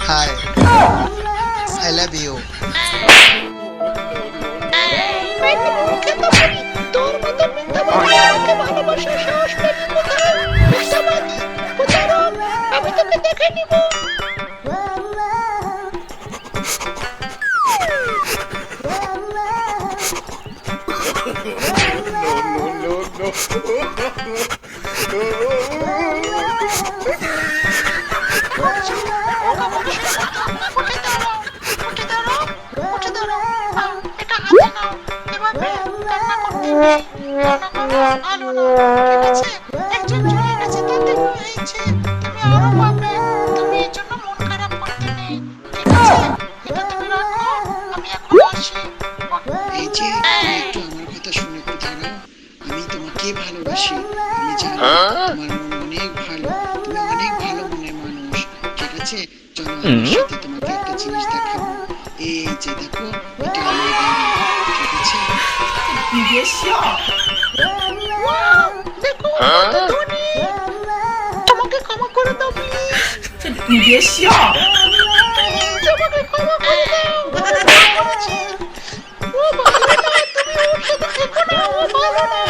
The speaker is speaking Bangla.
High, I love you. তোর মতো মিথ্যাবাদী আমাকে ভালোবাসার সাহস পেলি কোথায়? মিথ্যাবাদী, প্রতারক, আমি তোকে দেখে নিব। উঠে দাঁড়াও, উঠে দাঁড়াও, উঠে দাঁড়াও। এটা হাতে নাও, এভাবে কান্না করতে নেই। কান্না করা ভালো না, ঠিক আছে? একজন চলে গেছে তাতে কি হয়েছে? তুমি আরো পাবে। তুমি এর জন্য মন খারাপ করতে নেই, ঠিক আছে? এটা তুমি রাখো, আমি এখন আসি। এই যে তুমি একটু আমার কথা শুনে একটু দাঁড়াও। আমি তোমাকে ভালোবাসি, আমি জানি তোমার মন অনেক ভালো, তুমি অনেক ভালো মনের মানুষ, ঠিক আছে? চলো আমার সাথে তোমাকে একটা জিনিস দেখাবো। এই যে দেখো, এটা আমার বাড়ি, ঠিক আছে? ওয়াও, দেখো কত ধনী। তোমাকে ক্ষমা করে দাও প্লিজ। প্লিজ আমাকে ক্ষমা করে দাও। আমি ভুল করেছি। ও ভালো না, তুমি ওর সাথে থেকো না, ও ভালো না।